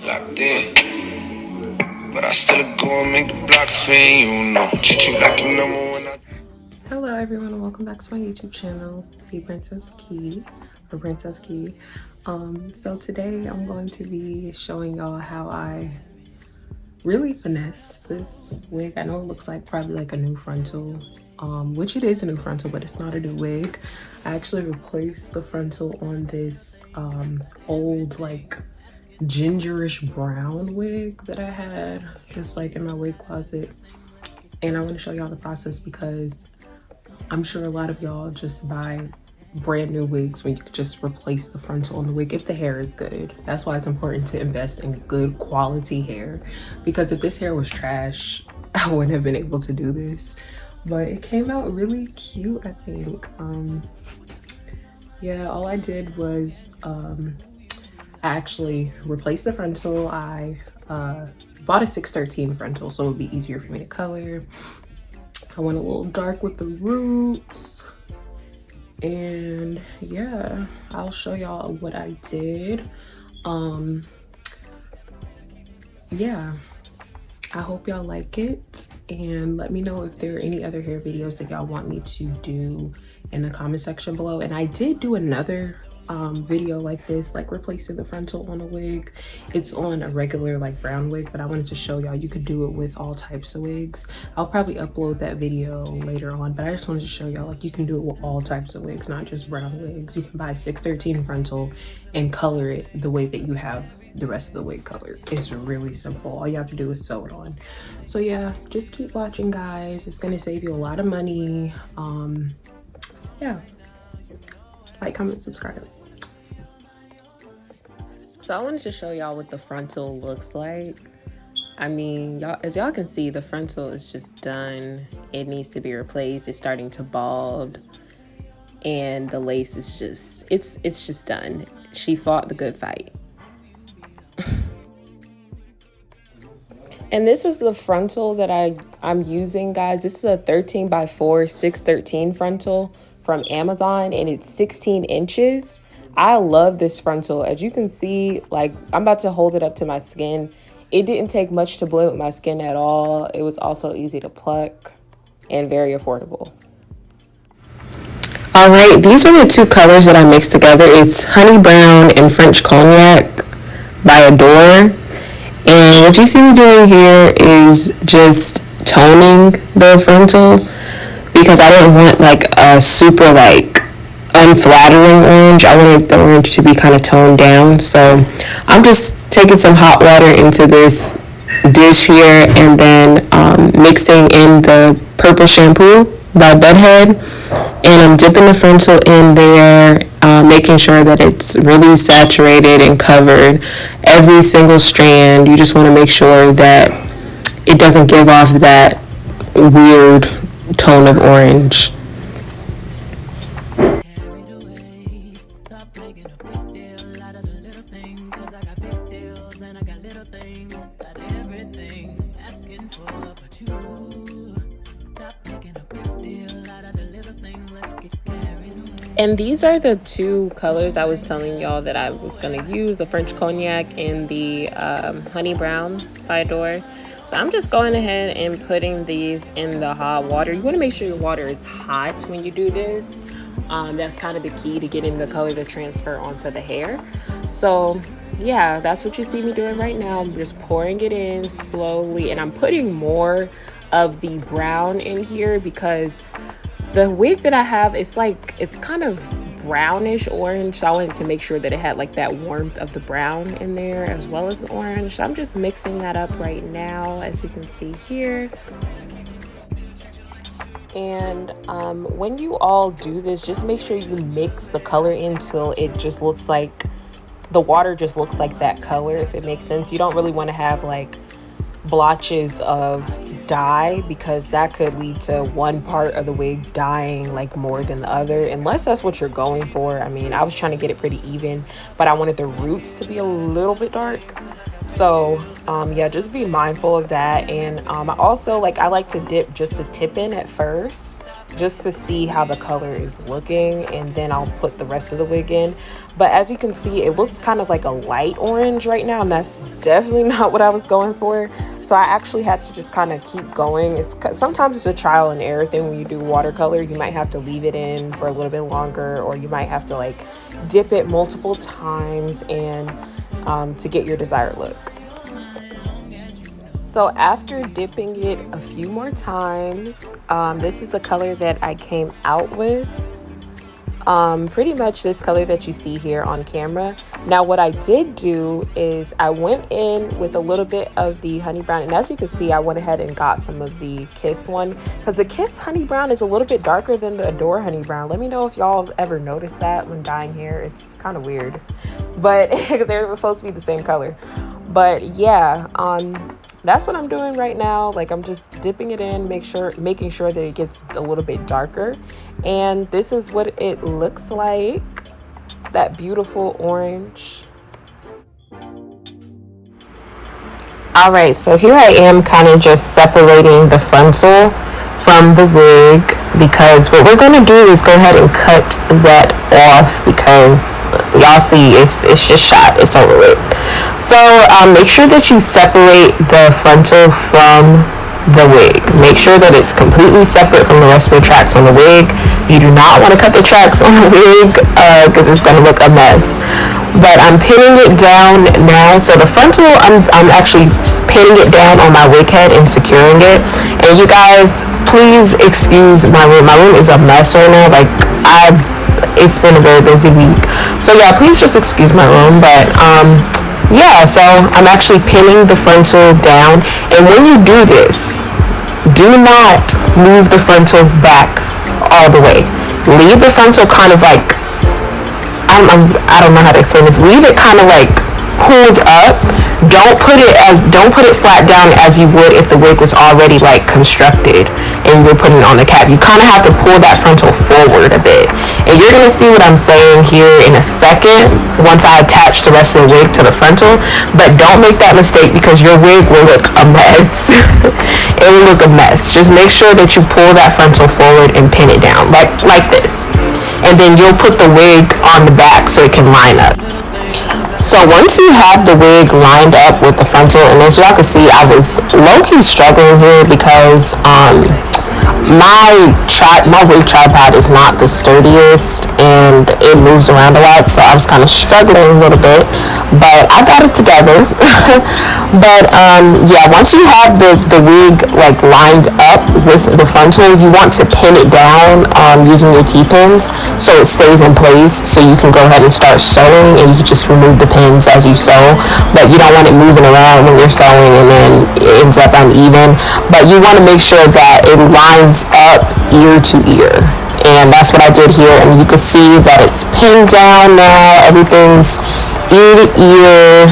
Locked in, but I still go and make the blocks spin. You know, treat you like you number one. Hello everyone and welcome back to my YouTube channel, The Princess Key, or Princess Key. So today I'm going to be showing y'all how I really finesse this wig. I know it looks like probably like a new frontal, which it is a new frontal, but it's not a new wig. I actually replaced the frontal on this old like gingerish brown wig that I had just like in my wig closet. And I want to show y'all the process because I'm sure a lot of y'all just buy brand new wigs when you could just replace the frontal on the wig if the hair is good. That's why it's important to invest in good quality hair, because if this hair was trash, I wouldn't have been able to do this. But it came out really cute, I think. Yeah, all I did was I actually replaced the frontal. I bought a 613 frontal so it would be easier for me to color. I went a little dark with the roots, and yeah, I'll show y'all what I did. Yeah, I hope y'all like it, and let me know if there are any other hair videos that y'all want me to do in the comment section below. And I did do another video like this, like replacing the frontal on a wig. It's on a regular like brown wig, but I wanted to show y'all you could do it with all types of wigs. I'll probably upload that video later on, but I just wanted to show y'all like you can do it with all types of wigs, not just brown wigs. You can buy 613 frontal and color it the way that you have the rest of the wig colored. It's really simple. All you have to do is sew it on. So yeah, just keep watching, guys. It's gonna save you a lot of money. Yeah, like, comment, subscribe. So I wanted to show y'all what the frontal looks like. I mean, y'all, as y'all can see, the frontal is just done. It needs to be replaced. It's starting to bald, and the lace is just, it's just done. She fought the good fight. And this is the frontal that I'm using, guys. This is a 13x4 613 frontal from Amazon, and it's 16 inches. I love this frontal. As you can see, like, I'm about to hold it up to my skin. It didn't take much to blend with my skin at all. It was also easy to pluck and very affordable. All right, these are the two colors that I mixed together. It's Honey Brown and French Cognac by Adore. And what you see me doing here is just toning the frontal, because I didn't want like a super like unflattering orange. I wanted the orange to be kind of toned down. So I'm just taking some hot water into this dish here, and then mixing in the purple shampoo by Bedhead, and I'm dipping the frontal in there, making sure that it's really saturated and covered. Every single strand, you just want to make sure that it doesn't give off that weird tone of orange. And these are the two colors I was telling y'all that I was going to use, the French Cognac and the Honey Brown by Adore. So I'm just going ahead and putting these in the hot water. You want to make sure your water is hot when you do this. That's kind of the key to getting the color to transfer onto the hair. So yeah, that's what you see me doing right now. I'm just pouring it in slowly, and I'm putting more of the brown in here because the wig that I have, it's kind of brownish orange, so I wanted to make sure that it had like that warmth of the brown in there as well as the orange. So I'm just mixing that up right now, as you can see here. And when you all do this, just make sure you mix the color until it just looks like, the water just looks like that color, if it makes sense. You don't really want to have like blotches of dye, because that could lead to one part of the wig dying like more than the other, unless that's what you're going for. I mean, I was trying to get it pretty even, but I wanted the roots to be a little bit dark. So yeah, just be mindful of that. And I also I like to dip just the tip in at first, just to see how the color is looking, and then I'll put the rest of the wig in. But as you can see, it looks kind of like a light orange right now, and that's definitely not what I was going for. So I actually had to just kind of keep going. Sometimes it's a trial and error thing when you do watercolor. You might have to leave it in for a little bit longer, or you might have to like dip it multiple times and to get your desired look. So after dipping it a few more times, this is the color that I came out with. Pretty much this color that you see here on camera. Now what I did do is I went in with a little bit of the honey brown, and as you can see, I went ahead and got some of the Kiss one, because the Kiss honey brown is a little bit darker than the Adore honey brown. Let me know if y'all ever noticed that when dyeing hair. It's kind of weird, but they're supposed to be the same color. But yeah, that's what I'm doing right now. Like, I'm just dipping it in, making sure that it gets a little bit darker. And this is what it looks like, that beautiful orange. All right, so here I am kind of just separating the frontal from the wig, because what we're going to do is go ahead and cut that off, because y'all see it's just shot, it's over with. So make sure that you separate the frontal from the wig. Make sure that it's completely separate from the rest of the tracks on the wig. You do not want to cut the tracks on the wig because it's going to look a mess. But I'm pinning it down now. So the frontal, I'm actually pinning it down on my wig head and securing it. And you guys, please excuse my room. My room is a mess right now. Like, it's been a very busy week. So yeah, please just excuse my room. But yeah, so I'm actually pinning the frontal down. And when you do this, do not move the frontal back all the way. Leave the frontal kind of like, I don't know how to explain this. Leave it kind of like pulled up. Don't put it flat down as you would if the wig was already like constructed and you're putting it on the cap. You kind of have to pull that frontal forward a bit. And you're going to see what I'm saying here in a second once I attach the rest of the wig to the frontal. But don't make that mistake, because your wig will look a mess. It will look a mess. Just make sure that you pull that frontal forward and pin it down like this. And then you'll put the wig on the back so it can line up. So once you have the wig lined up with the frontal, and as y'all can see, I was low-key struggling here because my wig tripod is not the sturdiest and it moves around a lot, so I was kind of struggling a little bit, but I got it together. But yeah, once you have the wig like lined up with the frontal, you want to pin it down using your T-pins so it stays in place, so you can go ahead and start sewing, and you just remove the pins as you sew. But you don't want it moving around when you're sewing and then it ends up uneven. But you want to make sure that it lines up ear to ear, and that's what I did here. And you can see that it's pinned down now. Everything's ear to ear.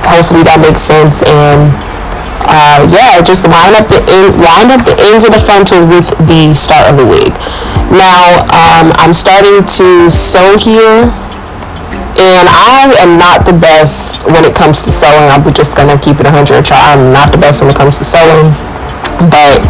Hopefully that makes sense. And yeah, just line up the ends of the frontal with the start of the wig. Now I'm starting to sew here, and I am not the best when it comes to sewing. I'm just gonna keep it 100. I'm not the best when it comes to sewing, but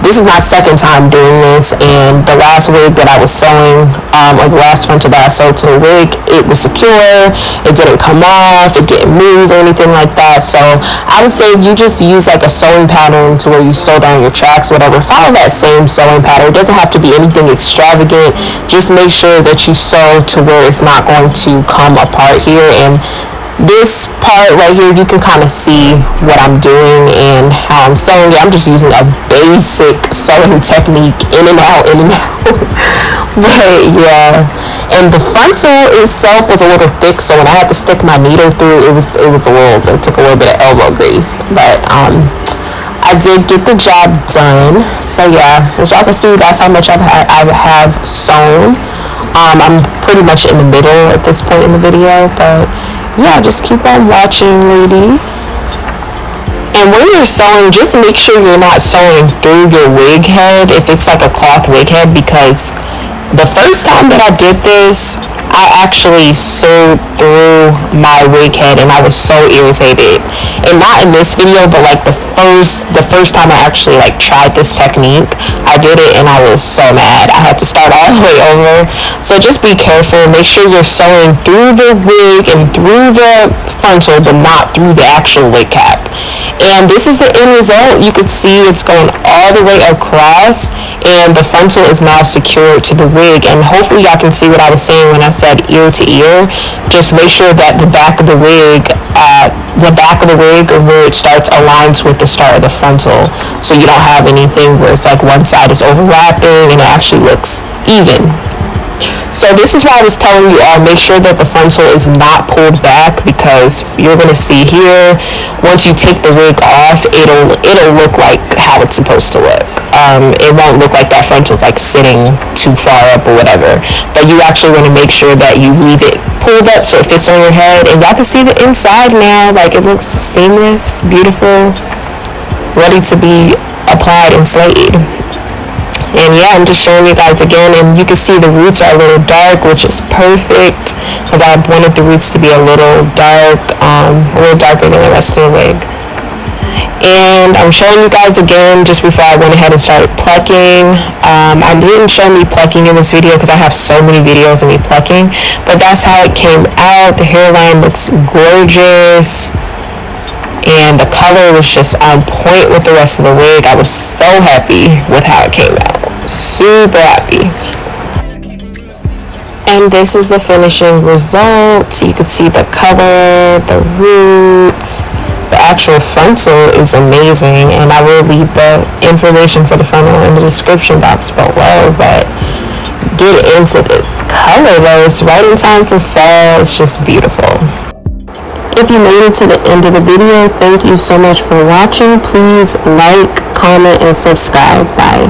this is my second time doing this, and the last wig that I was sewing, or the last frontal that I sewed to the wig, it was secure, it didn't come off, it didn't move or anything like that. So I would say if you just use like a sewing pattern to where you sew down your tracks, whatever, follow that same sewing pattern. It doesn't have to be anything extravagant. Just make sure that you sew to where it's not going to come apart here. And this part right here, you can kind of see what I'm doing and how I'm sewing it. I'm just using a basic sewing technique, in and out, in and out. But yeah, and the frontal itself was a little thick, so when I had to stick my needle through, it took a little bit of elbow grease. But I did get the job done. So yeah, as y'all can see, that's how much I have sewn. I'm pretty much in the middle at this point in the video, but yeah, just keep on watching, ladies. And when you're sewing, just make sure you're not sewing through your wig head if it's like a cloth wig head, because the first time that I did this, I actually sewed through my wig head, and I was so irritated. And not in this video, but like the first time I actually like tried this technique, I did it and I was so mad. I had to start all the way over. So just be careful. Make sure you're sewing through the wig and through the frontal, but not through the actual wig cap. And this is the end result. You can see it's going all the way across, and the frontal is now secured to the wig. And hopefully y'all can see what I was saying when I said ear to ear. Just make sure that the back of the wig or where it starts aligns with the start of the frontal, so you don't have anything where it's like one side is overlapping and it actually looks even. So this is why I was telling you all, make sure that the frontal is not pulled back, because you're going to see here, once you take the wig off, it'll look like how it's supposed to look. It won't look like that frontal's like sitting too far up or whatever, but you actually want to make sure that you leave it pulled up so it fits on your head. And y'all can see the inside now, like it looks seamless, beautiful, ready to be applied and slayed. And yeah, I'm just showing you guys again, and you can see the roots are a little dark, which is perfect, because I wanted the roots to be a little dark, a little darker than the rest of the wig. And I'm showing you guys again just before I went ahead and started plucking. I didn't show me plucking in this video because I have so many videos of me plucking, but that's how it came out. The hairline looks gorgeous, and the color was just on point with the rest of the wig. I was so happy with how it came out. Super happy. And this is the finishing result. You can see the color, the roots. The actual frontal is amazing, and I will leave the information for the frontal in the description box below. But get into this color though. It's right in time for fall. It's just beautiful. If you made it to the end of the video, thank you so much for watching. Please like, comment, and subscribe. Bye.